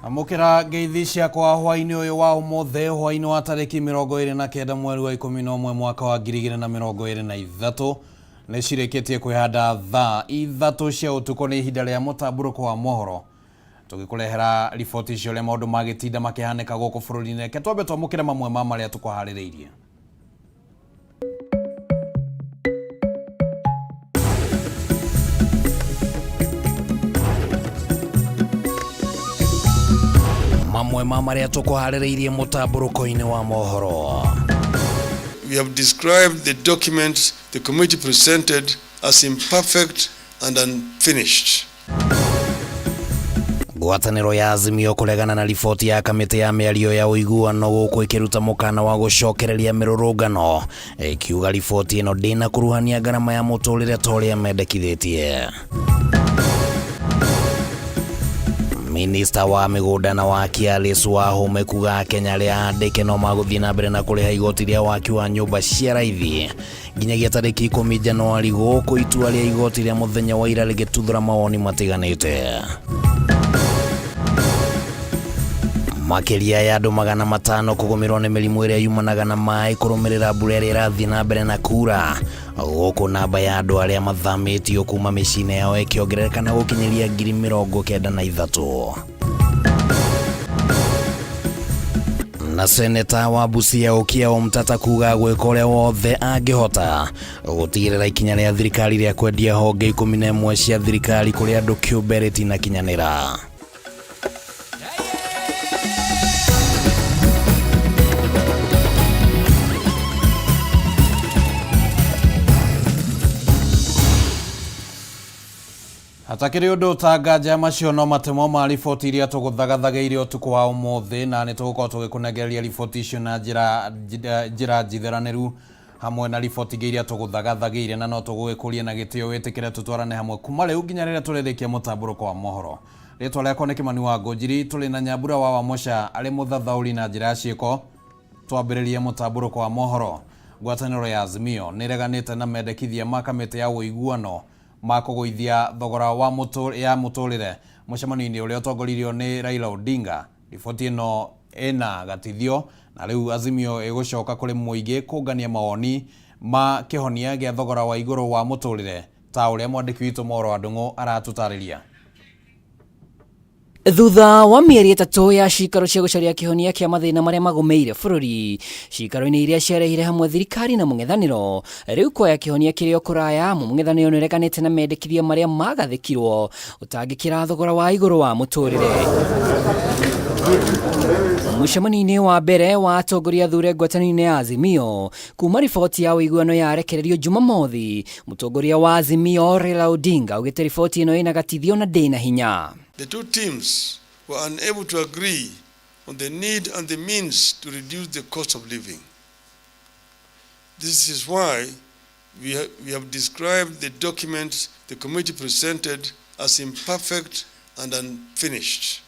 Amukira ngeithi ciakwa hwaini uyu wa umothe hwaini wa tariki 29 mweri wa 11 mwaka wa 2023 ni cireketie kwihanda thaa ithatu cia utuko ni ihinda ria mutamburuko wa mohoro tugikurehera riboti cio ria maundu magitinda makihanika guku bururi-ini. Reke twambe twamukire mamwe ma maria tukuhaririirie. Mamwe ma maria tukuhaririirie mutamburuko-ini wa mohoro. We have described the document the committee presented as imperfect and unfinished. Ngwataniro ya Azimio kuregana na riboti ya kamiti ya miario ya uiguano guku ikiruta mukana wa gucokereria mirurungano ikiuga riboti ino ndina kuruhania garama ya muturire toria mendekithitie. Minister wa migunda na waki Alice Wahome kuga Kenya ria andike no maguthii na mbere na kuriha igoti ria waki wa nyumba cia raithi nginyagia tariki 10 Januari guku itua ria igoti ria muthenya wa ira rigituthura mawoni matiganite. Makiria ya andu 500 kugumirwo ni mirimu iria yumanaga na mai kurumirira mbura iria irathii na mbere na kura guku namba ya andu aria mathamitio kuma micine yao ikiongerereka na gukinyiria 93,000. Na seneta wa Busia Okia Omtata kuga gwika uria wothe angihota gutigirira ikinya ria thirikari ria kwendia honge 11 cia thirikari kuri andu kiumbe ritina kinyanira. Hatakiri undu utanganja macio no matemo ma riboti iria tuguthagathageire utuku wa umothe na ni tugukorwo tugikunegereria riboti icio na njira njitheraniru hamwe na riboti iria tuguthagathageire na no tugugikuria na gitio witikire tutwarane hamwe kuma riu nginya riria turirikia mutamburuko wa mohoro. Ritwa riakwa ni Kimani wa Ngojiri, tuli na Nyambura wa Wamosha ari muthathauri na njira ciiko. Twambiririe mutamburuko wa mohoro. Ngwataniro ya Azimio nireganite na mendekithia ma kamiti ya uiguano makuguithia thogora wa muturire mucemani-ini uria utongoririo ni Raila Odinga. Riboti ino ena gatithio na riu Azimio igucoka kuri muingi kungania mawoni ma kihonia gia thogora wa iguru wa muturire ta uria mwandiki witu Mohoro Andungu aratutariria. Thutha wa mieri 3 ya cikaro cia gucaria kihonia kia mathina maria magumeire bururi, cikaro-ini iria ciarehire hamwe thirikari na mung'ethaniro, riu kuoya kihonia kirio kuraya mung'ethaniro nireganite na mendekithia maria magathikirwo utangikira thogora wa iguru wa muturire. Mucemani-ini wa mbere wa atongoria thure ngwataniro-ini ya Azimio kuma riboti ya uiguano yarekererio Jumamothi, mutongoria wa Azimio Raila Odinga ugite riboti ino ina gatithio na ndina hinya. The two teams were unable to agree on the need and the means to reduce the cost of living. This is why we have described the document the committee presented as imperfect and unfinished.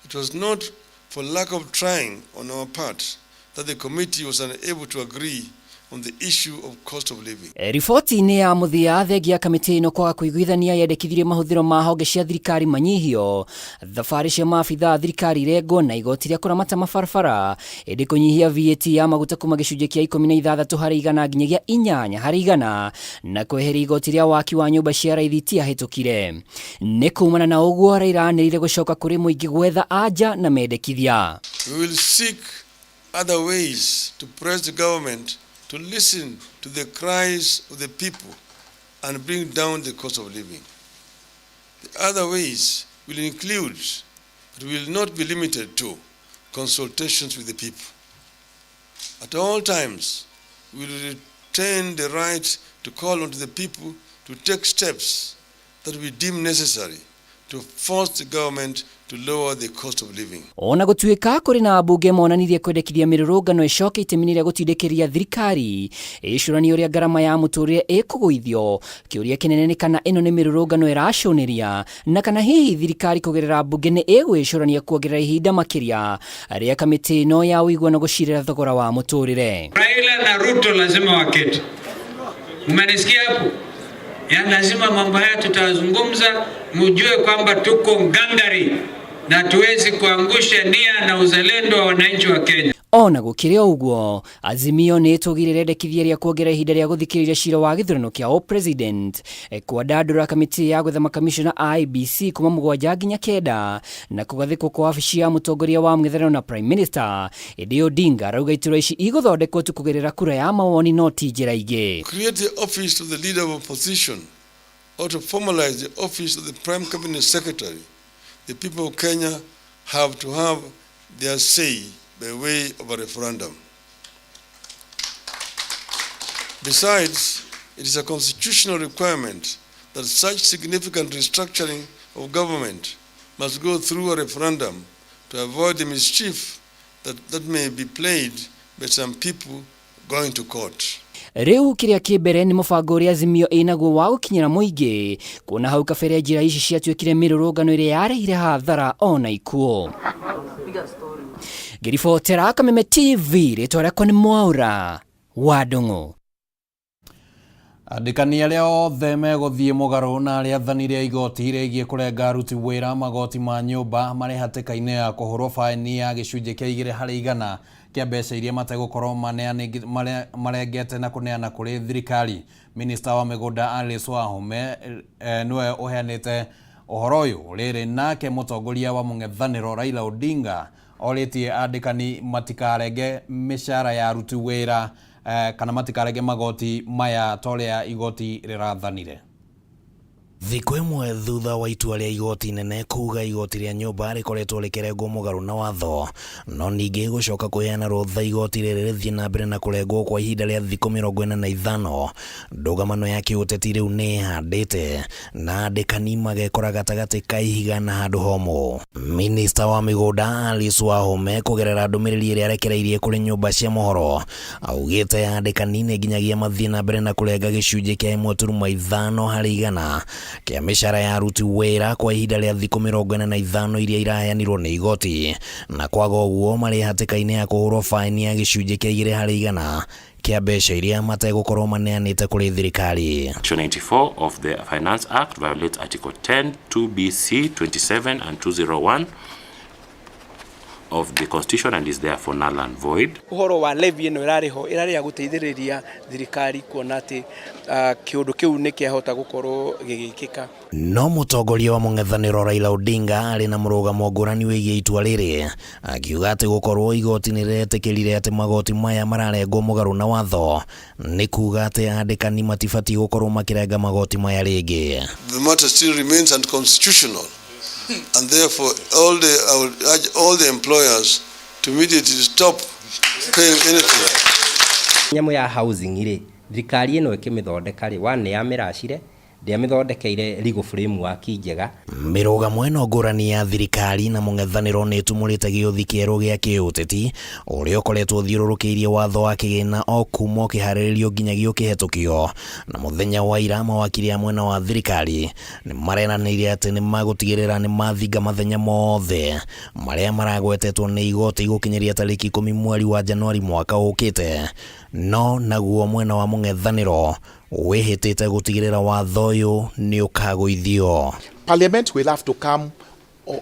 It was not for lack of trying on our part that the committee was unable to agree on the issue of cost of living. Riboti-ini ya muthia thengia kamiti ino kwaga kuiguithania yendekithirie mahuthiro ma honge cia thirikari manyihio, thabari cia maabitha thirikari rengo na igoti ria kuramata mabarabara, indi kunyihia VAT ya maguta kuma gicunjĩ kia 16% nginyagia 8% na kweheria igoti ria waki wa nyumba cia raithi tia hitukire. Ni kumana na uguo Raila anirire gucoka kuri muingi gwetha anja na mendekithia. We will seek other ways to press the government to listen to the cries of the people and bring down the cost of living. The other ways will include, but will not be limited to, consultations with the people. At all times, we will retain the right to call on the people to take steps that we deem necessary to force the government to lower the cost of living. Ona gutuika kuri na bunge monanirie kwendekithia mirurungano icoke iteminire gutindikiria thirikari icurani uria garama ya muturire ikuguithio. Kiuria kinene ni kana ino ni mirurungano iracuniria na kana hihi thirikari kugerera bunge ni igwicurania kuongerera ihinda makiria aria kamiti no ya uiguano gucirira thogora wa muturire. Raila na Ruto lazima waketi. Umenisikia hapo? Ya lazima mambo haya tutazungumza, mjue kwamba tuko ngangari na tuwezi kuangusha nia na uzalendo wa wananchi wa Kenya. Ona gukire uguo, Azimio ni itugire rendekithia ria kuongera ihinda ria guthikiriria cira wa githurano kia o president kwa dadura kamiti ya gwetha makamishona IBC kuma 7 nginya 9 na kugathikwo kwa wabici ya mutongoria wa mung'ethaniro na prime minister Edi Odinga rauga iturwa ici iguthondekwo tu kugerera kura ya mawoni no ti njira ingi. Create the office of the leader of opposition or to formalize the office of the prime cabinet secretary. The people of Kenya have to have their say by way of a referendum. Besides, it is a constitutional requirement that such significant restructuring of government must go through a referendum to avoid the mischief that may be played by some people going to court. Riu kiria kibere ni mubango uria Azimio inaguo wa gukinyira muingi kuona hau kabere njira ici ciatuikire mirurungano iria yarehire hathara ona ikuo. Ngiribotera Kameme TV ritwa riakwa ni Mohoro wa Ndung'u. Andikani aria othe meguthie mugaru na aria athani ria igoti rigie kurenga aruti wira magoti ma nyumba mari hatikaine ya kuhurwo faini ya gicunje kia 2% kia mbeca iria mategukorwo marengete na kuneana kuri thirikari. Minister wa migunda Alice Wahome niwe uheanite uhoro uyu riri nake mutongoria wa mung'ethaniro Raila Odinga oritie andikani matikarenge mishara ya aruti wira kana matikarenge magoti maya toria igoti rirathanire. Thikũ ĩmwe thutha wa itua rĩa igoti nene kuga igoti rĩa nyũmba rĩkoretwo rĩkĩrengwo mũgarũ na watho, no ningĩ gũcoka kũheana rũtha igoti rĩrĩ rĩthiĩ na mbere na kũrengwo kwa ihinda rĩa thikũ 45. Ndũgamano ya kĩũteti rĩu nĩ ĩhandĩte na andĩkani magekora gatagatĩ ka ihiga na handũ homũ. Minister wa mĩgũnda Alice Wahome kũgerera ndũmĩrĩri ĩrĩa arekereirie kũrĩ nyũmba cia mohoro augĩte andĩkani nĩ nginyagia mathiĩ na mbere na kũrenga gĩcunjĩ kĩa 1.5 harĩ 100 kia mishara ya aruti wira kwa ihinda rĩa thikũ 45 iria iraheanirwo nĩ igoti, na kwaga ũguo marĩ hatĩka-inĩ ya kũhũrwo faini ya gĩcunjĩ kĩa 2% kia mbeca iria mategukorwo maneanĩte kũrĩ thirikari. Section 94 of the Finance Act violates Article 10, 2BC, 27 and 201 of the Constitution and is therefore null and void. Uhoro wa levy ino irari ya guteithĩrĩria thirikari kuona ati kiundu kiu ni kiahota gukorwo gigikika. No mutongoria wa mung'ethaniro Raila Odinga ari na mũrũgamo ngũrani wĩgiĩ itua rĩrĩ, akiuga atĩ gũkorwo igoti nĩ rĩetĩkĩrire atĩ magoti maya mararengwo mũgarũ na watho nĩ kuga atĩ andĩkani matibatiĩ gũkorwo makĩrenga magoti maya rĩngĩ. The matter still remains unconstitutional. And therefore, I would urge all the employers to immediately stop paying anything. Nyamu ya housing ri thirikari ino ikimithondeka ri wane ya miracire ndiamithondekeire legal framework njega. Mirũgamo ĩno ngũrani ya thirikari na mũng'ethanĩro nĩ ĩtumũrĩte gĩũthi kĩerũ gĩa kĩũteti ũrĩa ũkoretwo ũthiũrũrũkĩirie watho wa kĩgĩna o kuma ũkĩharĩrĩrio nginyagia ũkĩhetũkio. Na mũthenya wa ira mawakiri a mwena wa thirikari nĩ marenanĩire atĩ nĩ magũtigĩrĩra nĩ mathinga mathenya mothe marĩa maragwetetwo nĩ igoti gũkinyĩria tarĩki 10 mweri wa Januari mwaka ũkĩte. No naguo mwena wa mũng'ethanĩro wehĩtĩte gũtigĩrĩra watho ũyũ nĩ ũkagũithio. Parliament will have to come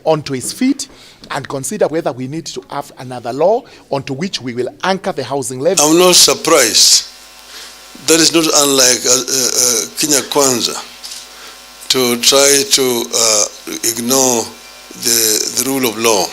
onto its feet and consider whether we need to have another law onto which we will anchor the housing levy. I'm not surprised. That is not unlike Kenya Kwanza to try to ignore the rule of law.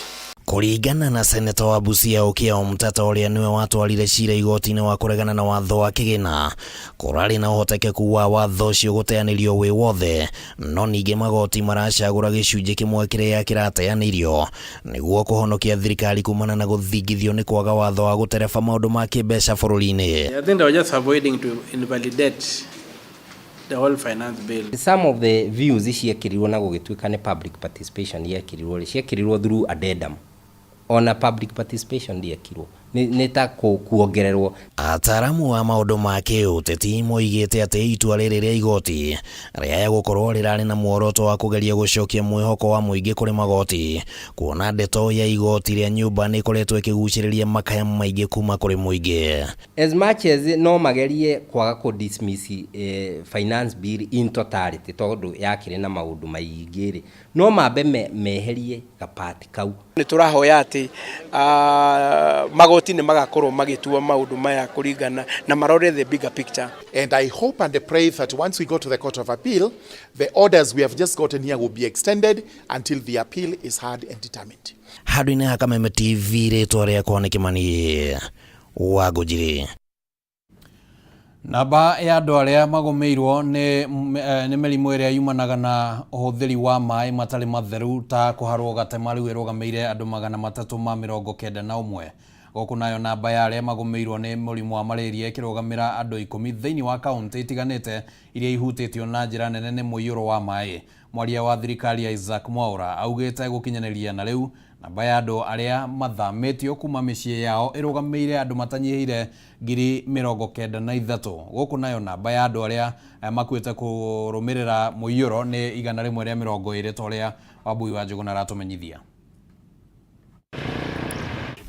Kũringana na seneta wa Busia Okiya Omtata ũrĩa niwe watwarire cira igoti-inĩ wa kũregana na watho wa kĩgĩna, kũrarĩ na ũhotekeku wa watho ũcio gũteanĩrio wĩ wothe, no ningĩ magoti maracagũra gĩcunjĩ kĩmwe kĩrĩa kĩrateanĩrio nĩguo kũhonokia thirikari kumana na gũthingithio nĩ kwaga watho wa gũtereba maũndũ ma kĩmbeca bũrũri-inĩ. I think they were just avoiding to invalidate the whole finance bill. Some of the views ciekĩrirwo na gũgĩtuĩka nĩ public participation ciekĩrirwo through addendum. On a public participation ndiekirwo nĩ ta kuongererwo. Ataaramu wa maũndũ ma kĩũteti moigĩte atĩ itua rĩrĩ rĩa igoti rĩaya gũkorwo rĩrarĩ na muoroto wa kũgeria gũcokia mwĩhoko wa mũingĩ kũrĩ magoti, kuona ndeto ya igoti rĩa nyũmba nĩ ĩkoretwo ĩkĩgucĩrĩria makaya maingĩ kuma kũrĩ mũingĩ. As much as no magerie kwaga ku dismiss finance bill in totality tondũ yakĩrĩ na maũndũ maingĩ, no mambe meherie gapati kau. Nĩ tũrahoya atĩ magoti nĩ magakorwo magĩtua maũndũ maya kũringana na marore the bigger picture. And I hope and pray that once we go to the Court of Appeal, the orders we have just gotten here will be extended until the appeal is heard and determined. Handũ-inĩ ha Kameme TV, rĩtwa rĩakwa nĩ Kĩmani wa Ngũnjiri. Namba ya andũ arĩa magũmĩirwo nĩ mĩrimũ ĩrĩa yumanaga na ũhũthĩri wa maĩ matarĩ matheru ta kũharwo gatema rĩu ĩrũgamĩire andũ 391. Gũkũ nayo namba ya arĩa magũmĩirwo nĩ mũrimũ wa malaria ĩkĩrũgamĩra andũ 10 thĩinĩ wa kaunti itiganĩte iria ihutĩtio na njĩra nene nĩ mũiyũro wa maĩ. Mwaria wa thirikari Isaac Mwaura augĩte gũkinyanĩria na rĩu namba ya andũ arĩa mathamĩtio kuma mĩciĩ yao ĩrũgamĩire andũ matanyihĩire 93,000. Gũkũ nayo namba ya andũ arĩa makuĩte kũrũmĩrĩra mũiyũro nĩ 120 ta ũrĩa Wambui wa Njũgũna aratũmenyithia.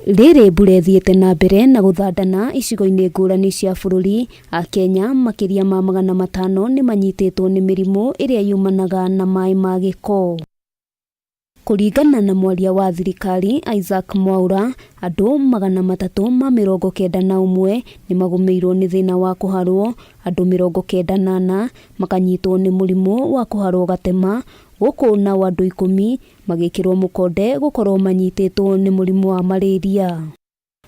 Rĩrĩ mbura ĩthiĩte na mbere na gũthandana icigo-inĩ ngũrani cia bũrũri. Akenya makĩria ma 500 nĩ manyitĩtwo nĩ mĩrimũ ĩrĩa yumanaga na maĩ ma gĩko. Kũringana na mwaria wa thirikari Isaac Mwaura, andũ 391 nĩ magũmĩirwo nĩ thĩna wa kũharwo, andũ 94 makanyitwo nĩ mũrimũ wa kũharwo gatema, gũkũ na andũ 10 magĩkĩrwo mũkonde gũkorwo manyitĩtwo nĩ mũrimũ wa malaria.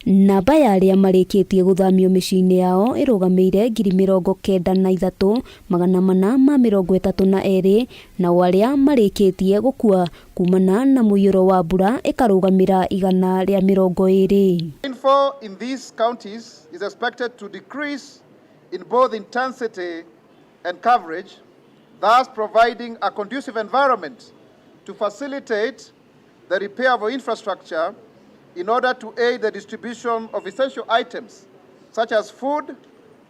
Namba ya arĩa marĩkĩtie gũthamio mĩciĩ-inĩ yao ĩrũgamĩire 93,432 na arĩa marĩkĩtie gũkua kumana na mũiyũro wa mbura ĩkarũgamĩra 120. Rainfall in these counties is expected to decrease in both intensity and coverage, thus providing a conducive environment to facilitate the repair of infrastructure in order to aid the distribution of essential items such as food,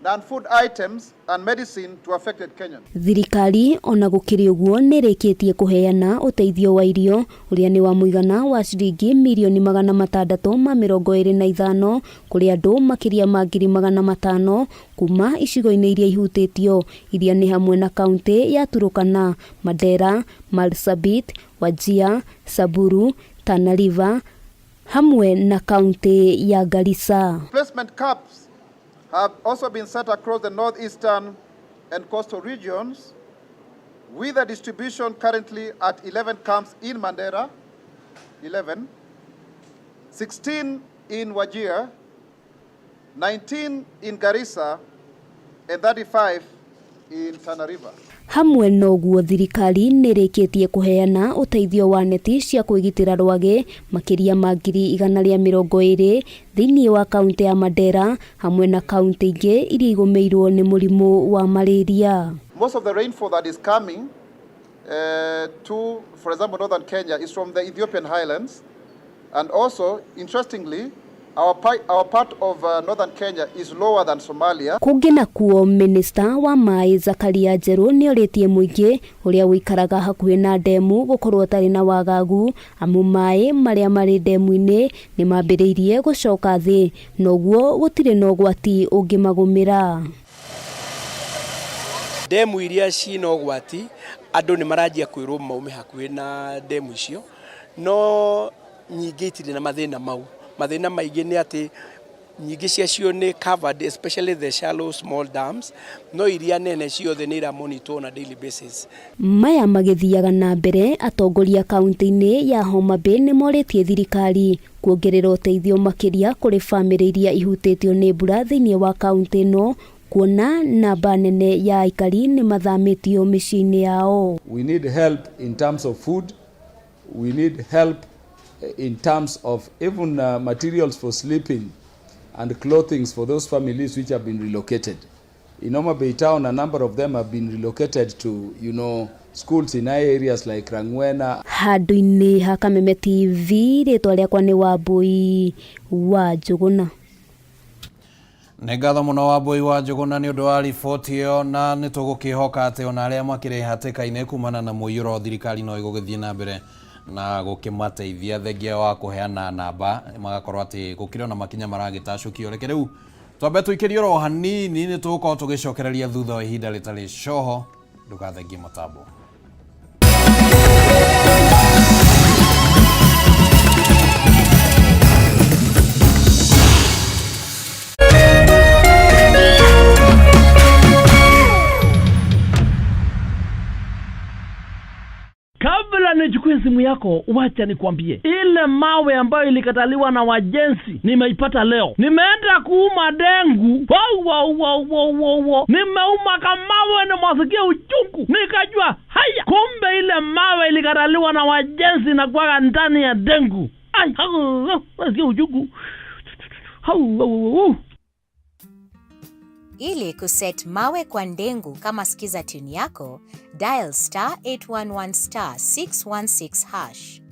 non-food items and medicine to affected Kenyans. Thirikari ona gũkĩrĩ ũguo nĩ ĩrĩkĩtie kũheana ũteithio wa irio ũrĩa nĩ wa mũigana wa ciringi mirioni 625 kũrĩ andũ makĩria ma 500,000 kuma icigo-inĩ iria ihutĩtio iria nĩ hamwe na kaunti ya Turukana, Mandera, Marsabit, Wajir, Samburu, Tana River hamwe na kaunti ya Garissa. Replacement camps have also been set across the northeastern and coastal regions, with a distribution currently at 11 camps in Mandera, 16 in Wajir, 19 in Garissa, and 35 in Tana River. Hamwe noguo thirikari nĩ ĩrĩkĩtie kũheana ũteithio wa neti cia kwĩgitĩra rwagĩ makĩria ma 120 thĩinĩ wa kaunti ya Mandera hamwe na kaunti ingĩ iria igũmĩirwo nĩ mũrimũ wa malaria. Most of the rainfall that is coming to, for example, northern Kenya is from the Ethiopian highlands, and also, interestingly, our part of northern Kenya is lower than Somalia. Kũngĩ nakuo Minister wa maĩ Zakaria Njerũ nĩ orĩtie mũingĩ ũrĩa wĩikaraga hakuhĩ na ndemu gũkorwo tarĩ na wagagu amu maĩ marĩa marĩ ndemu-inĩ nĩ mambĩrĩirie gũcoka thĩ, noguo gũtirĩ na ũgwati ũngĩmagũmĩra. Ndemu iria ciĩna ũgwati andũ nĩ maranjia kwĩrwo maume hakuhĩ na ndemu icio, no nyingĩ itirĩ na mathĩna mau. Mathĩna maingĩ nĩ atĩ nyingĩ ciacio nĩ covered, especially the shallow small dams, no iria nene ciothe nĩ ira-monitor on a daily basis. Maya magĩthiaga na mbere, atongoria kaunti-inĩ ya Homa Bay nĩ morĩtie thirikari kuongerera ũteithio makĩria kũrĩ bamĩrĩ iria ihutĩtio nĩ mbura thĩinĩ wa kaunti ĩno, kuona namba nene ya aikari nĩ mathamĩtio mĩciĩ-inĩ yao. We need help in terms of food, we need help in terms of even materials for sleeping and clothing for those families which have been relocated. In Homa Bay town, a number of them have been relocated to, schools in areas like Rangwena. Handu-inĩ ha Kameme TV, rĩtwa rĩakwa nĩ Wambui wa Njũgũna. Nĩ ngatho mũno Wambui wa Njũgũna nĩ ũndũ wa riboti ĩyo, na nĩ tũgũkĩhoka atĩ ona arĩa makĩrĩ hatĩka-inĩ kumana na mũiyũro thirikari no ĩgũgĩthiĩ na mbere na gũkĩmateithia thengia wa kũheana namba magakorwo atĩ gũkĩrĩ na makinya maragĩtacũkio. Reke rĩu twambe tũikĩrie oro hanini nĩ tũgũkorwo tũgĩcokereria thutha wa ihinda rĩtarĩ coho. Ndũgathengie mũtambo. Kabla nichukue simu yako, wacha nikwambie. Ile mawe ambayo ilikataliwa na wajenzi, nimeipata leo. Nimeenda kuuma dengu. Nimeuma kamawe na mwasikia uchungu. Nikajua, haya, kumbe ile mawe ilikataliwa na wajenzi na kwa ndani ya dengu. Mwasikia uchungu. Ili kuset mawe kwa ndengu kama sikiza tune yako, dial *811 *616 #.